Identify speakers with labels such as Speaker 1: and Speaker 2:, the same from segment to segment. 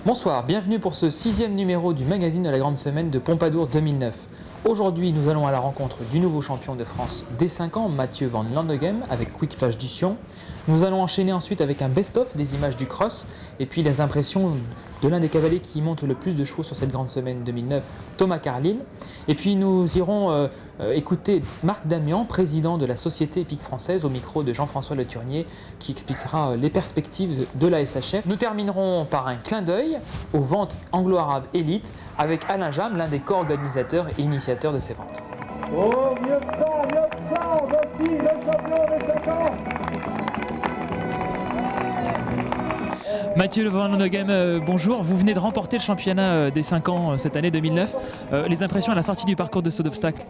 Speaker 1: Bonsoir, bienvenue pour ce 6e numéro du magazine de la Grande Semaine de Pompadour 2009. Aujourd'hui, nous allons à la rencontre du nouveau champion de France dès 5 ans, Mathieu Van Landegem, avec Quick Flash du Sion. Nous allons enchaîner ensuite avec un best-of des images du cross et puis les impressions de l'un des cavaliers qui monte le plus de chevaux sur cette Grande Semaine 2009, Thomas Carlyle. Et puis nous irons écouter Marc Damian, président de la Société Hippique Française, au micro de Jean-François Le Turnier, qui expliquera les perspectives de la SHF. Nous terminerons par un clin d'œil aux ventes anglo-arabes élites avec Alain Jam, l'un des co-organisateurs et initiateurs de ces ventes.
Speaker 2: Oh, mieux que ça, voici le champion des 5 ans.
Speaker 1: Mathieu Van Landegem, bonjour. Vous venez de remporter le championnat des 5 ans cette année 2009. Les impressions à la sortie du parcours de saut d'obstacle?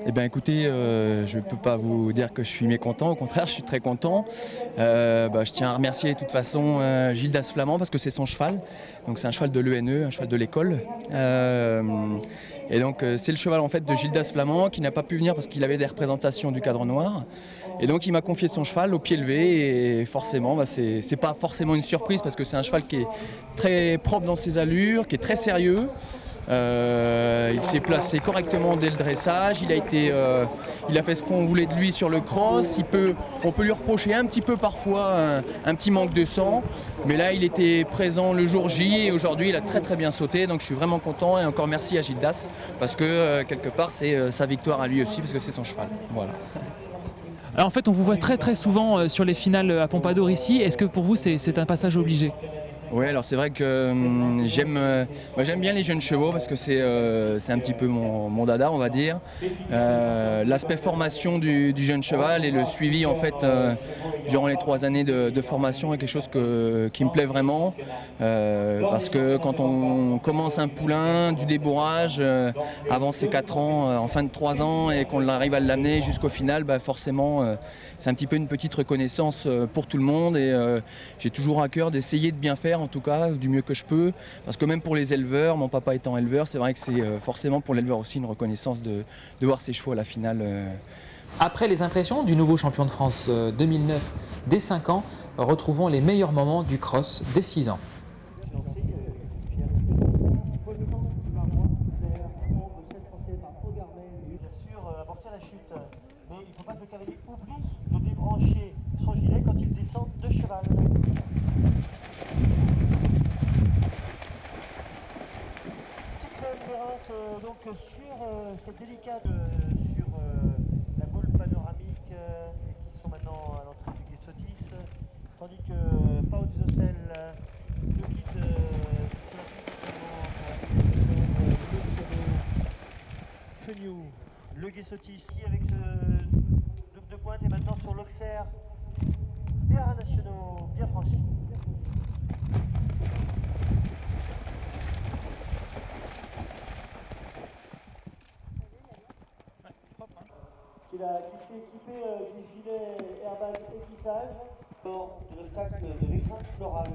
Speaker 3: Eh bien écoutez, je ne peux pas vous dire que je suis mécontent, au contraire je suis très content. Je tiens à remercier de toute façon Gildas Flamand parce que c'est son cheval. Donc c'est un cheval de l'ENE, un cheval de l'école. Et donc c'est le cheval en fait de Gildas Flamand qui n'a pas pu venir parce qu'il avait des représentations du cadre noir. Et donc il m'a confié son cheval au pied levé et forcément c'est pas forcément une surprise parce que c'est un cheval qui est très propre dans ses allures, qui est très sérieux. Il s'est placé correctement dès le dressage, il a fait ce qu'on voulait de lui sur le cross. On peut lui reprocher un petit peu parfois un petit manque de sang, mais là il était présent le jour J et aujourd'hui il a très très bien sauté, donc je suis vraiment content et encore merci à Gildas parce que quelque part c'est sa victoire à lui aussi parce que c'est son cheval. Voilà.
Speaker 1: Alors en fait on vous voit très très souvent sur les finales à Pompadour ici, est-ce que pour vous c'est un passage obligé?
Speaker 3: Oui, alors c'est vrai que j'aime bien les jeunes chevaux parce que c'est un petit peu mon dada, on va dire. L'aspect formation du jeune cheval et le suivi en fait durant les 3 années de formation est quelque chose qui me plaît vraiment parce que quand on commence un poulain, du débourrage avant ses 4 ans, en fin de 3 ans et qu'on arrive à l'amener jusqu'au final, forcément c'est un petit peu une petite reconnaissance pour tout le monde et j'ai toujours à cœur d'essayer de bien faire en tout cas, du mieux que je peux, parce que même pour les éleveurs, mon papa étant éleveur, c'est vrai que c'est forcément pour l'éleveur aussi une reconnaissance de voir ses chevaux à la finale.
Speaker 1: Après les impressions du nouveau champion de France 2009 dès 5 ans, retrouvons les meilleurs moments du cross dès 6 ans.
Speaker 4: Donc sur cette délicate sur la boule panoramique qui sont maintenant à l'entrée du Guessotis, tandis que Pao Zocel nous guide Feniou, le Guessotis ici avec ce double de pointe et maintenant sur l'Auxerre, Terrain nationaux bien franchis. Qui s'est équipé du gilet airbag aiguisage lors de l'obstacle de l'écran floral.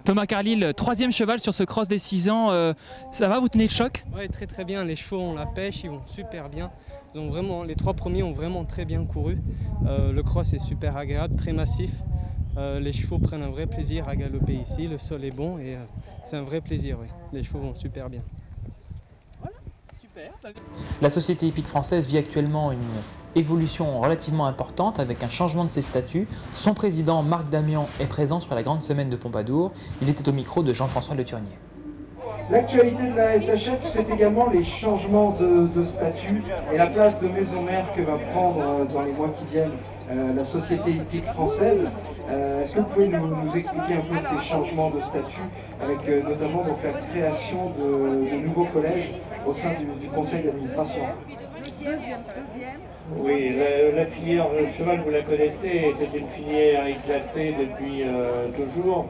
Speaker 1: Thomas Carlyle, 3e cheval sur ce cross des 6 ans, ça va, vous tenez le choc?
Speaker 5: Oui, très très bien, les chevaux ont la pêche, ils vont super bien. Les 3 premiers ont vraiment très bien couru. Le cross est super agréable, très massif. Les chevaux prennent un vrai plaisir à galoper ici, le sol est bon et c'est un vrai plaisir, oui. Les chevaux vont super bien.
Speaker 1: La Société Hippique Française vit actuellement une évolution relativement importante avec un changement de ses statuts. Son président, Marc Damian, est présent sur la Grande Semaine de Pompadour. Il était au micro de Jean-François Le Turnier.
Speaker 2: L'actualité de la SHF, c'est également les changements de statut et la place de maison mère que va prendre dans les mois qui viennent la Société Hippique Française. Est-ce que vous pouvez nous expliquer un peu ces changements de statut avec notamment donc, la création de nouveaux collèges au sein du conseil d'administration?
Speaker 4: Oui, la filière cheval, vous la connaissez, c'est une filière éclatée depuis toujours.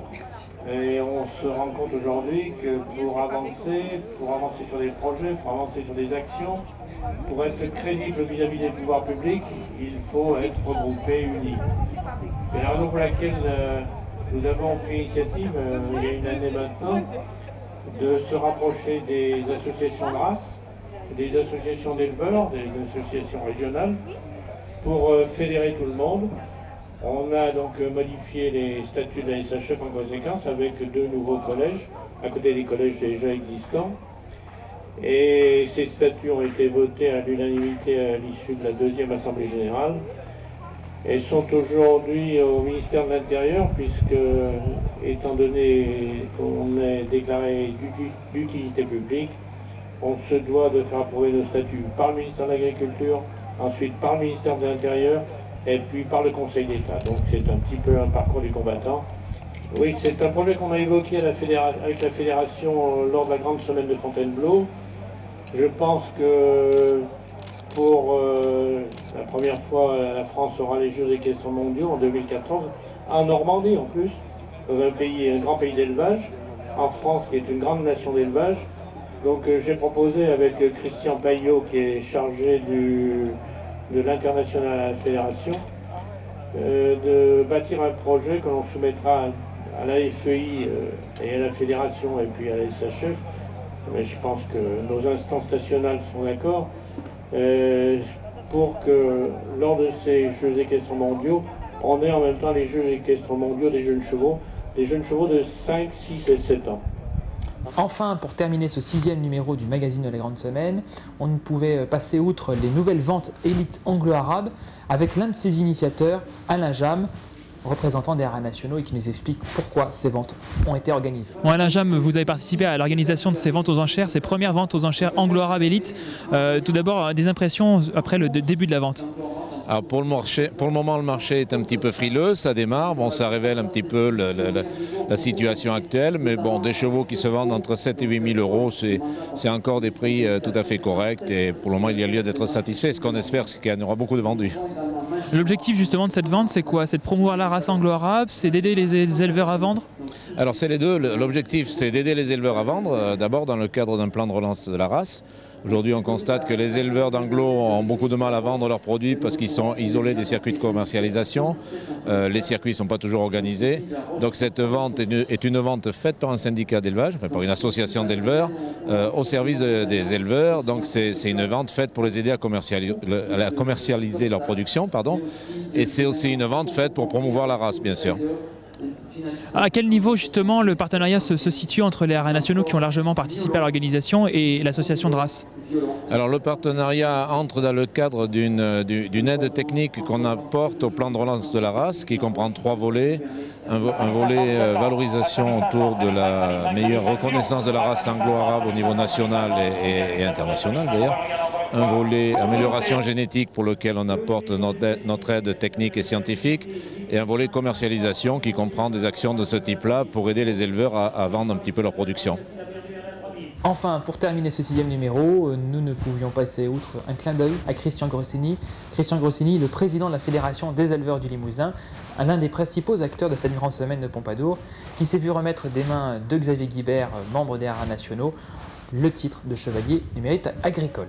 Speaker 4: Et on se rend compte aujourd'hui que pour avancer sur des projets, pour avancer sur des actions, pour être crédible vis-à-vis des pouvoirs publics, il faut être regroupé, uni. C'est la raison pour laquelle nous avons pris l'initiative, il y a une année maintenant, de se rapprocher des associations de race, des associations d'éleveurs, des associations régionales, pour fédérer tout le monde, On a donc modifié les statuts de la SHF en conséquence avec 2 nouveaux collèges, à côté des collèges déjà existants. Et ces statuts ont été votés à l'unanimité à l'issue de la 2e Assemblée Générale. Et sont aujourd'hui au ministère de l'Intérieur, puisque, étant donné qu'on est déclaré d'utilité publique, on se doit de faire approuver nos statuts par le ministère de l'Agriculture, ensuite par le ministère de l'Intérieur, et puis par le Conseil d'État. Donc c'est un petit peu un parcours du combattant. Oui, c'est un projet qu'on a évoqué avec la Fédération lors de la grande semaine de Fontainebleau. Je pense que pour la première fois, la France aura les Jeux équestres mondiaux en 2014, en Normandie en plus, dans un grand pays d'élevage, en France qui est une grande nation d'élevage. Donc j'ai proposé avec Christian Paillot, qui est chargé de l'international à la Fédération, de bâtir un projet que l'on soumettra à la FEI et à la Fédération et puis à la SHF. Mais je pense que nos instances nationales sont d'accord pour que lors de ces Jeux équestres mondiaux, on ait en même temps les Jeux équestres mondiaux des jeunes chevaux de 5, 6 et 7 ans.
Speaker 1: Enfin, pour terminer ce 6e numéro du magazine de la Grande Semaine, on ne pouvait passer outre les nouvelles ventes élites anglo-arabes avec l'un de ses initiateurs, Alain Jam, représentant des haras nationaux, et qui nous explique pourquoi ces ventes ont été organisées.
Speaker 6: Bon, Alain Jam, vous avez participé à l'organisation de ces ventes aux enchères, ces premières ventes aux enchères anglo-arabes élites. Tout d'abord, des impressions après le début de la vente.
Speaker 7: Alors pour le moment, le marché est un petit peu frileux, ça démarre. Bon, ça révèle un petit peu la situation actuelle, mais bon, des chevaux qui se vendent entre 7 et 8 000 euros, c'est encore des prix tout à fait corrects, et pour le moment, il y a lieu d'être satisfait. Ce qu'on espère, c'est qu'il y en aura beaucoup de vendus.
Speaker 6: L'objectif justement de cette vente, c'est quoi? C'est de promouvoir la race anglo-arabe, c'est d'aider les éleveurs à vendre?
Speaker 7: Alors c'est les deux. L'objectif, c'est d'aider les éleveurs à vendre, d'abord dans le cadre d'un plan de relance de la race. Aujourd'hui, on constate que les éleveurs d'anglo ont beaucoup de mal à vendre leurs produits parce qu'ils sont isolés des circuits de commercialisation. Les circuits ne sont pas toujours organisés. Donc cette vente est une vente faite par un syndicat d'élevage, enfin par une association d'éleveurs, au service des éleveurs. Donc c'est une vente faite pour les aider à commercialiser leur production. Et c'est aussi une vente faite pour promouvoir la race, bien sûr.
Speaker 6: À quel niveau justement le partenariat se situe entre les haras nationaux qui ont largement participé à l'organisation et l'association de race?
Speaker 7: Alors le partenariat entre dans le cadre d'une aide technique qu'on apporte au plan de relance de la race, qui comprend 3 volets. Un volet valorisation autour de la meilleure reconnaissance de la race anglo-arabe au niveau national et international d'ailleurs. Un volet amélioration génétique pour lequel on apporte notre aide technique et scientifique, et un volet commercialisation qui comprend des actions de ce type-là pour aider les éleveurs à vendre un petit peu leur production.
Speaker 1: Enfin, pour terminer ce 6e numéro, nous ne pouvions passer outre un clin d'œil à Christian Grossini. Christian Grossini, le président de la Fédération des éleveurs du Limousin, l'un des principaux acteurs de cette grande semaine de Pompadour, qui s'est vu remettre des mains de Xavier Guibert, membre des haras nationaux, le titre de chevalier du mérite agricole.